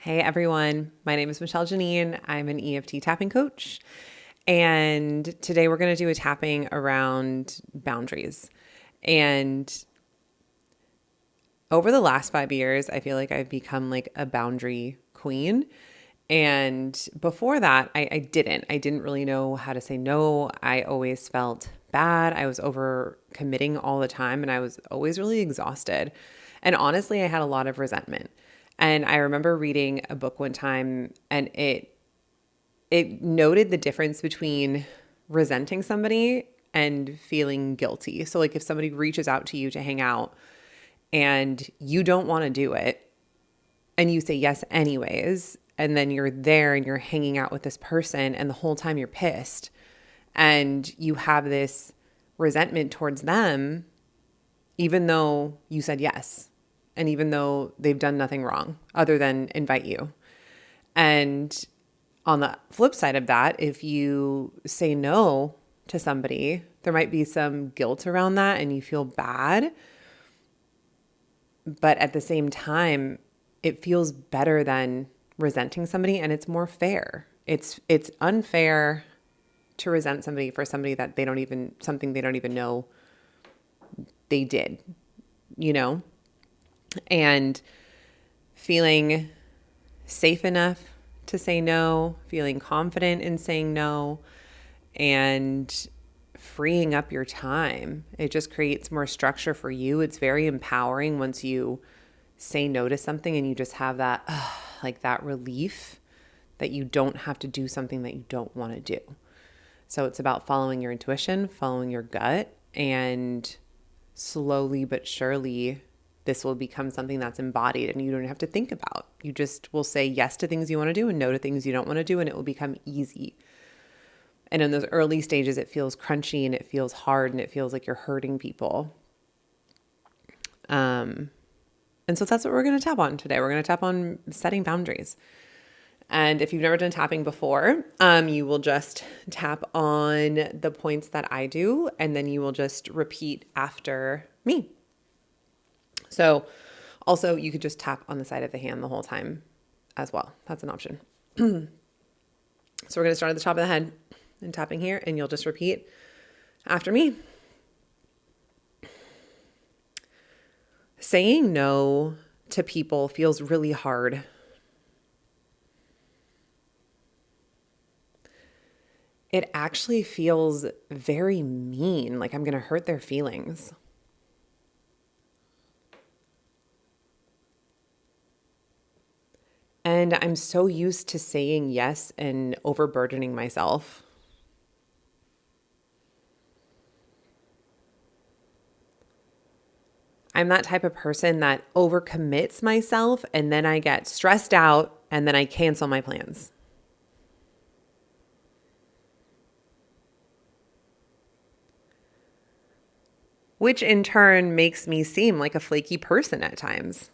Hey everyone, my name is Michelle Janine. I'm an EFT tapping coach. And today we're going to do a tapping around boundaries. And over the last 5 years, I feel like I've become like a boundary queen. And before that, I didn't. I didn't really know how to say no. I always felt bad. I was over committing all the time and I was always really exhausted. And honestly, I had a lot of resentment. And I remember reading a book one time and it noted the difference between resenting somebody and feeling guilty. So like if somebody reaches out to you to hang out and you don't want to do it and you say yes anyways, and then you're there and you're hanging out with this person and the whole time you're pissed and you have this resentment towards them even though you said yes and even though they've done nothing wrong other than invite you. And on the flip side of that, if you say no to somebody, there might be some guilt around that and you feel bad. But at the same time, it feels better than resenting somebody and it's more fair. It's unfair to resent somebody for somebody that something they don't even know they did, you know? And feeling safe enough to say no, feeling confident in saying no, and freeing up your time. It just creates more structure for you. It's very empowering once you say no to something and you just have that, like that relief that you don't have to do something that you don't want to do. So it's about following your intuition, following your gut, and slowly but surely this will become something that's embodied and you don't have to think about. You just will say yes to things you want to do and no to things you don't want to do, and it will become easy. And in those early stages, it feels crunchy and it feels hard and it feels like you're hurting people. And so that's what we're going to tap on today. We're going to tap on setting boundaries. And if you've never done tapping before, you will just tap on the points that I do, and then you will just repeat after me. So also you could just tap on the side of the hand the whole time as well. That's an option. So we're going to start at the top of the head and tapping here, and you'll just repeat after me. Saying no to people feels really hard. It actually feels very mean, like I'm going to hurt their feelings. And I'm so used to saying yes and overburdening myself. I'm that type of person that overcommits myself and then I get stressed out and then I cancel my plans. Which in turn makes me seem like a flaky person at times.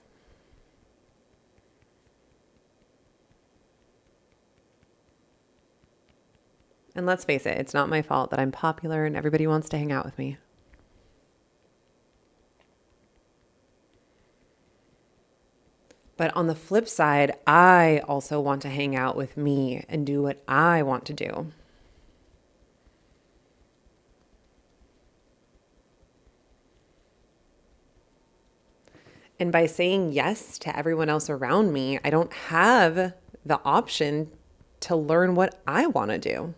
And let's face it, it's not my fault that I'm popular and everybody wants to hang out with me. But on the flip side, I also want to hang out with me and do what I want to do. And by saying yes to everyone else around me, I don't have the option to learn what I want to do.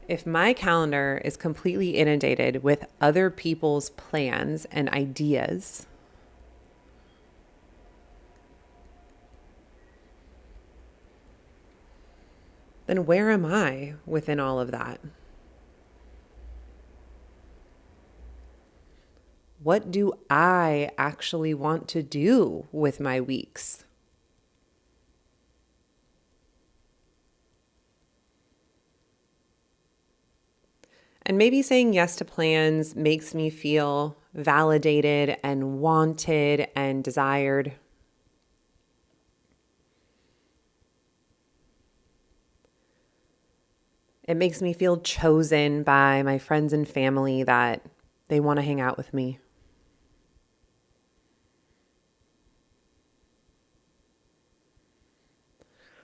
If my calendar is completely inundated with other people's plans and ideas, then where am I within all of that? What do I actually want to do with my weeks? And maybe saying yes to plans makes me feel validated and wanted and desired. It makes me feel chosen by my friends and family that They want to hang out with me.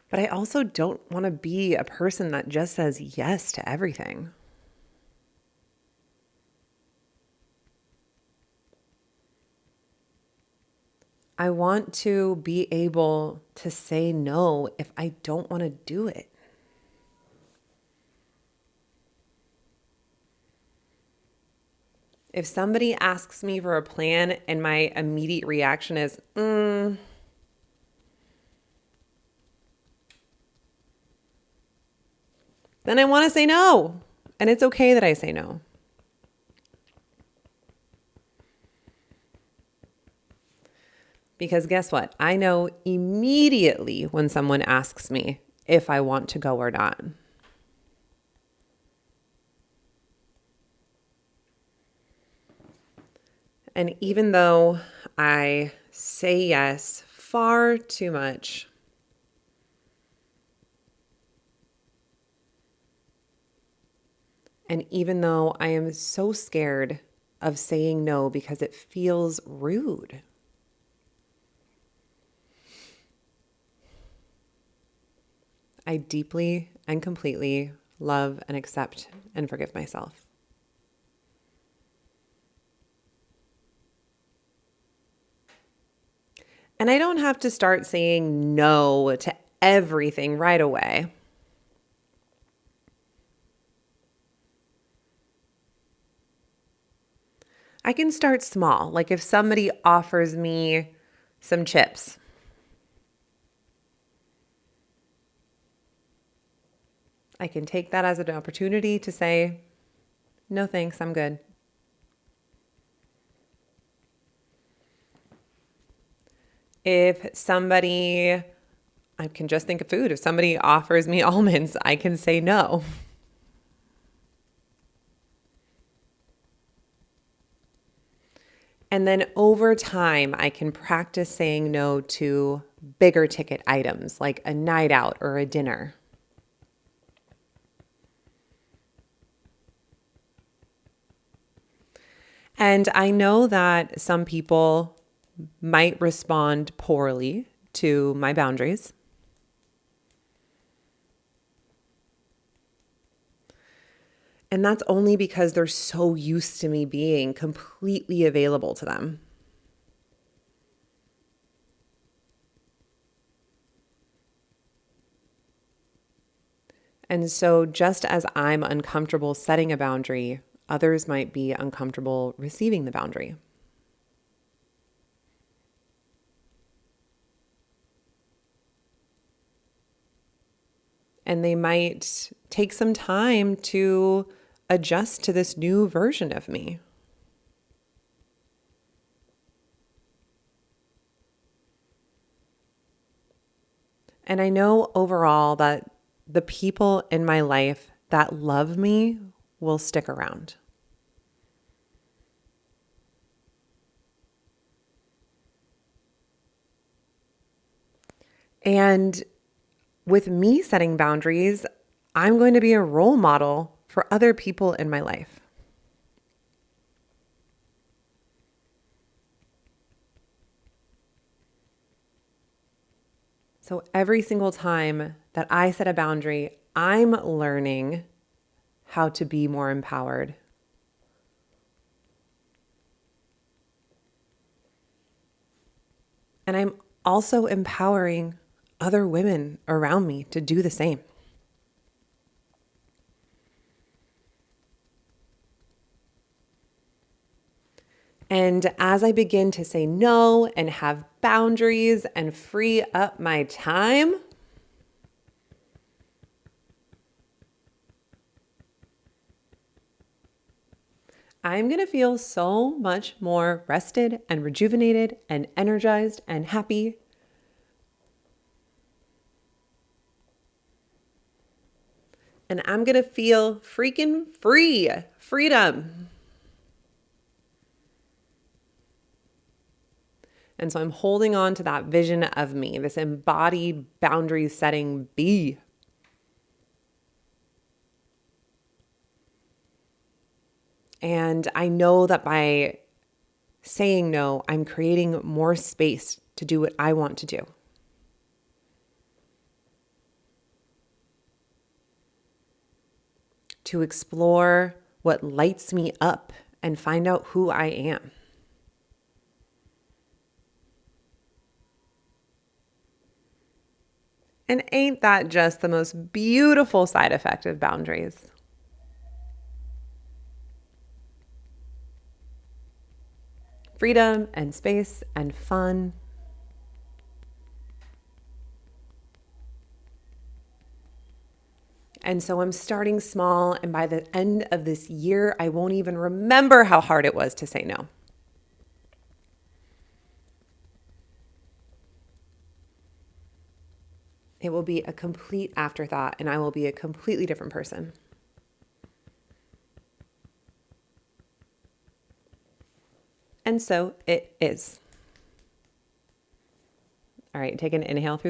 But I also don't want to be a person that just says yes to everything. I want to be able to say no if I don't want to do it. If somebody asks me for a plan and my immediate reaction is, then I want to say no. And it's okay that I say no. Because guess what? I know immediately when someone asks me if I want to go or not. And even though I say yes far too much, and even though I am so scared of saying no because it feels rude, I deeply and completely love and accept and forgive myself. And I don't have to start saying no to everything right away. I can start small. Like if somebody offers me some chips, I can take that as an opportunity to say, no thanks, I'm good. If somebody, I can just think of food. If somebody offers me almonds, I can say no. And then over time, I can practice saying no to bigger ticket items like a night out or a dinner. And I know that some people might respond poorly to my boundaries. And that's only because they're so used to me being completely available to them. And so just as I'm uncomfortable setting a boundary, others might be uncomfortable receiving the boundary. And they might take some time to adjust to this new version of me. And I know overall that the people in my life that love me will stick around. And with me setting boundaries, I'm going to be a role model for other people in my life. So every single time that I set a boundary, I'm learning how to be more empowered. And I'm also empowering other women around me to do the same. And as I begin to say no and have boundaries and free up my time, I'm going to feel so much more rested and rejuvenated and energized and happy. And I'm going to feel freaking freedom. And so I'm holding on to that vision of me, this embodied boundary setting bee. And I know that by saying no, I'm creating more space to do what I want to do. To explore what lights me up and find out who I am. And ain't that just the most beautiful side effect of boundaries? Freedom and space and fun. And so I'm starting small, and by the end of this year, I won't even remember how hard it was to say no. It will be a complete afterthought, and I will be a completely different person. And so it is. All right, take an inhale through the